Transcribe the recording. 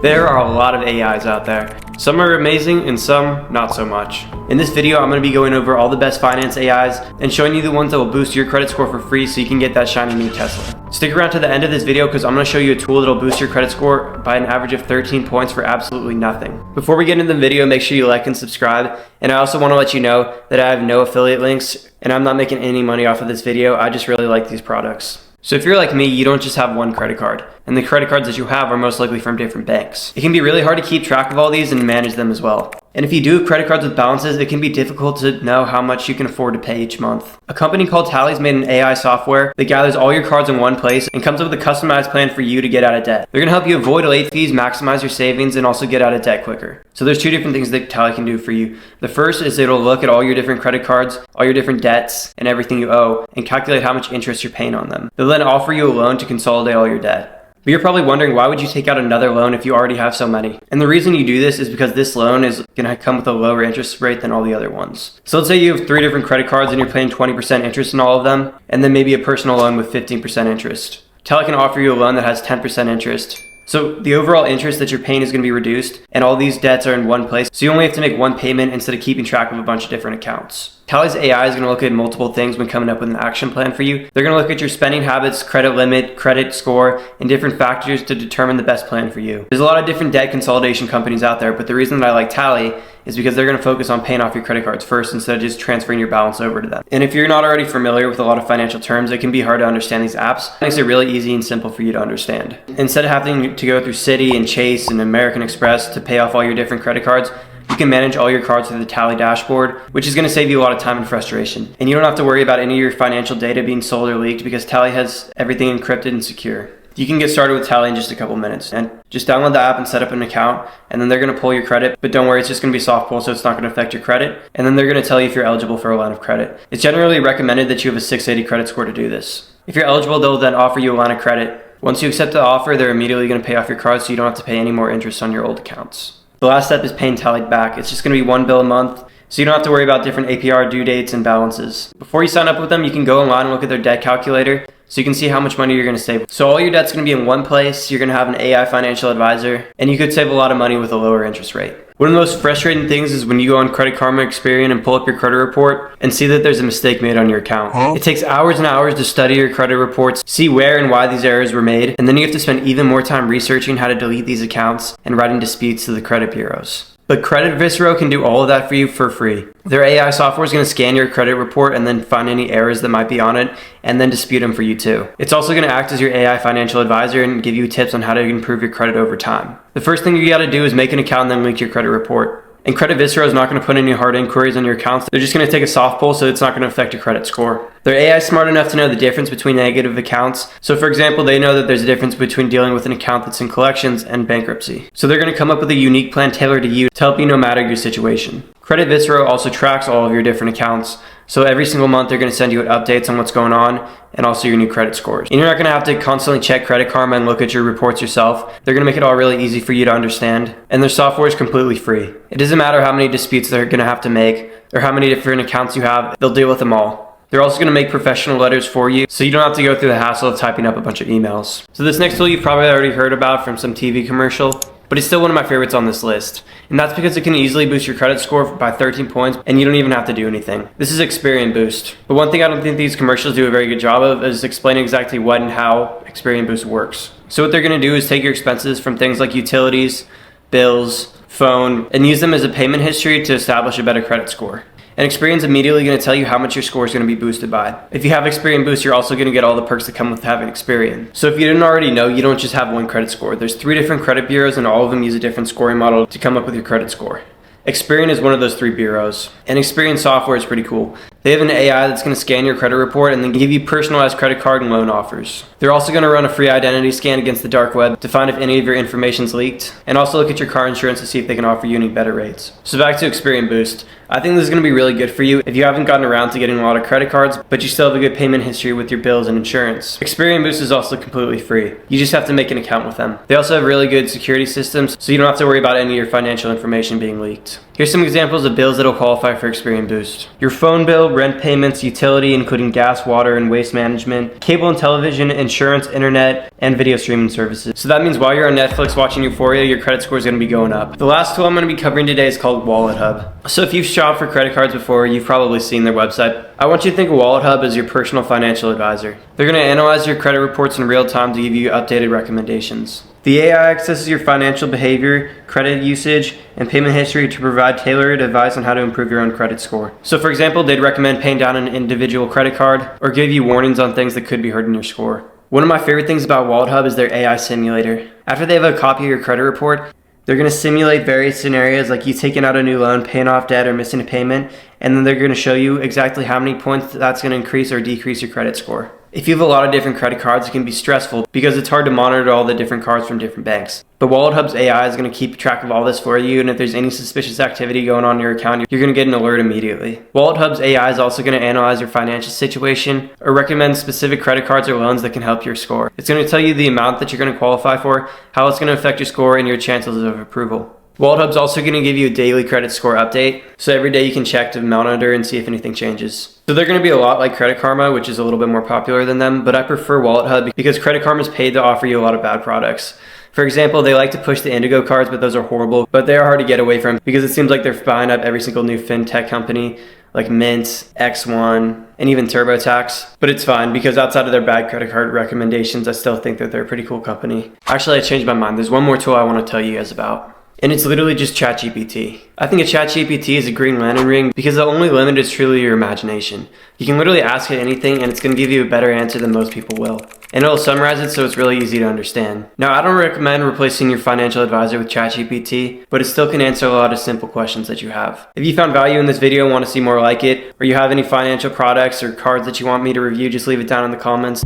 There are a lot of AIs out there. Some are amazing and some not so much. In this video, I'm going to be going over all the best finance AIs and showing you the ones that will boost your credit score for free so you can get that shiny new Tesla. Stick around to the end of this video because I'm going to show you a tool that will boost your credit score by an average of 13 points for absolutely nothing. Before we get into the video, make sure you like and subscribe. And I also want to let you know that I have no affiliate links and I'm not making any money off of this video. I just really like these products. So if you're like me, you don't just have one credit card, and the credit cards that you have are most likely from different banks. It can be really hard to keep track of all these and manage them as well. And if you do have credit cards with balances, it can be difficult to know how much you can afford to pay each month. A company called Tally's made an AI software that gathers all your cards in one place and comes up with a customized plan for you to get out of debt. They're going to help you avoid late fees, maximize your savings, and also get out of debt quicker. So there's two different things that Tally can do for you. The first is it'll look at all your different credit cards, all your different debts, and everything you owe, and calculate how much interest you're paying on them. They'll then offer you a loan to consolidate all your debt. But you're probably wondering, why would you take out another loan if you already have so many? And the reason you do this is because this loan is going to come with a lower interest rate than all the other ones. So let's say you have 3 different credit cards and you're paying 20% interest in all of them, and then maybe a personal loan with 15% interest. Tally can offer you a loan that has 10% interest. So the overall interest that you're paying is going to be reduced, and all these debts are in one place, so you only have to make one payment instead of keeping track of a bunch of different accounts. Tally's AI is going to look at multiple things when coming up with an action plan for you. They're going to look at your spending habits, credit limit, credit score, and different factors to determine the best plan for you. There's a lot of different debt consolidation companies out there, but the reason that I like Tally is because they're going to focus on paying off your credit cards first instead of just transferring your balance over to them. And if you're not already familiar with a lot of financial terms, it can be hard to understand these apps. It makes it really easy and simple for you to understand. Instead of having to go through Citi and Chase and American Express to pay off all your different credit cards, you can manage all your cards through the Tally dashboard, which is going to save you a lot of time and frustration. And you don't have to worry about any of your financial data being sold or leaked because Tally has everything encrypted and secure. You can get started with Tally in just a couple minutes, and just download the app and set up an account, and then they're going to pull your credit. But don't worry, it's just going to be a soft pull, so it's not going to affect your credit. And then they're going to tell you if you're eligible for a line of credit. It's generally recommended that you have a 680 credit score to do this. If you're eligible, they'll then offer you a line of credit. Once you accept the offer, they're immediately going to pay off your card, so you don't have to pay any more interest on your old accounts. The last step is paying Tally back. It's just going to be one bill a month, so you don't have to worry about different APR due dates and balances. Before you sign up with them, you can go online and look at their debt calculator so you can see how much money you're going to save. So all your debt's going to be in one place, you're going to have an AI financial advisor, and you could save a lot of money with a lower interest rate. One of the most frustrating things is when you go on Credit Karma, Experian, and pull up your credit report and see that there's a mistake made on your account. It takes hours and hours to study your credit reports, see where and why these errors were made, and then you have to spend even more time researching how to delete these accounts and writing disputes to the credit bureaus. But Creditviso can do all of that for you for free. Their AI software is going to scan your credit report and then find any errors that might be on it and then dispute them for you too. It's also going to act as your AI financial advisor and give you tips on how to improve your credit over time. The first thing you got to do is make an account and then link your credit report. And Creditviso is not going to put any hard inquiries on your accounts. They're just going to take a soft pull, so it's not going to affect your credit score. Their AI is smart enough to know the difference between negative accounts. So for example, they know that there's a difference between dealing with an account that's in collections and bankruptcy. So they're going to come up with a unique plan tailored to you to help you no matter your situation. Creditviso also tracks all of your different accounts. So every single month they're going to send you updates on what's going on and also your new credit scores. And you're not going to have to constantly check Credit Karma and look at your reports yourself. They're going to make it all really easy for you to understand. And their software is completely free. It doesn't matter how many disputes they're going to have to make or how many different accounts you have, they'll deal with them all. They're also going to make professional letters for you, so you don't have to go through the hassle of typing up a bunch of emails. So this next tool you've probably already heard about from some TV commercial, but it's still one of my favorites on this list. And that's because it can easily boost your credit score by 13 points and you don't even have to do anything. This is Experian Boost. But one thing I don't think these commercials do a very good job of is explaining exactly what and how Experian Boost works. So what they're going to do is take your expenses from things like utilities, bills, phone, and use them as a payment history to establish a better credit score. And Experian's immediately going to tell you how much your score is going to be boosted by. If you have Experian Boost, you're also going to get all the perks that come with having Experian. So if you didn't already know, you don't just have one credit score. There's 3 different credit bureaus and all of them use a different scoring model to come up with your credit score. Experian is one of those 3 bureaus. And Experian software is pretty cool. They have an AI that's going to scan your credit report and then give you personalized credit card and loan offers. They're also going to run a free identity scan against the dark web to find if any of your information's leaked, and also look at your car insurance to see if they can offer you any better rates. So back to Experian Boost. I think this is going to be really good for you if you haven't gotten around to getting a lot of credit cards, but you still have a good payment history with your bills and insurance. Experian Boost is also completely free. You just have to make an account with them. They also have really good security systems, so you don't have to worry about any of your financial information being leaked. Here's some examples of bills that will qualify for Experian Boost. Your phone bill, rent payments, utility, including gas, water, and waste management, cable and television, insurance, internet, and video streaming services. So that means while you're on Netflix watching Euphoria, your credit score is going to be going up. The last tool I'm going to be covering today is called WalletHub. So if you've shopped for credit cards before, you've probably seen their website. I want you to think of WalletHub as your personal financial advisor. They're going to analyze your credit reports in real time to give you updated recommendations. The AI accesses your financial behavior, credit usage, and payment history to provide tailored advice on how to improve your own credit score. So for example, they'd recommend paying down an individual credit card or give you warnings on things that could be hurting your score. One of my favorite things about WalletHub is their AI simulator. After they have a copy of your credit report, they're going to simulate various scenarios like you taking out a new loan, paying off debt, or missing a payment, and then they're going to show you exactly how many points that's going to increase or decrease your credit score. If you have a lot of different credit cards, it can be stressful because it's hard to monitor all the different cards from different banks. But WalletHub's AI is going to keep track of all this for you, and if there's any suspicious activity going on in your account, you're going to get an alert immediately. WalletHub's AI is also going to analyze your financial situation or recommend specific credit cards or loans that can help your score. It's going to tell you the amount that you're going to qualify for, how it's going to affect your score, and your chances of approval. WalletHub's also going to give you a daily credit score update, so every day you can check to monitor and see if anything changes. So they're going to be a lot like Credit Karma, which is a little bit more popular than them, but I prefer WalletHub because Credit Karma is paid to offer you a lot of bad products. For example, they like to push the Indigo cards, but those are horrible, but they are hard to get away from because it seems like they're buying up every single new fintech company like Mint, X1, and even TurboTax. But it's fine because outside of their bad credit card recommendations, I still think that they're a pretty cool company. Actually, I changed my mind. There's one more tool I want to tell you guys about. And it's literally just ChatGPT. I think a ChatGPT is a green lantern ring because the only limit is truly your imagination. You can literally ask it anything and it's going to give you a better answer than most people will. And it'll summarize it so it's really easy to understand. Now, I don't recommend replacing your financial advisor with ChatGPT, but it still can answer a lot of simple questions that you have. If you found value in this video and want to see more like it, or you have any financial products or cards that you want me to review, just leave it down in the comments.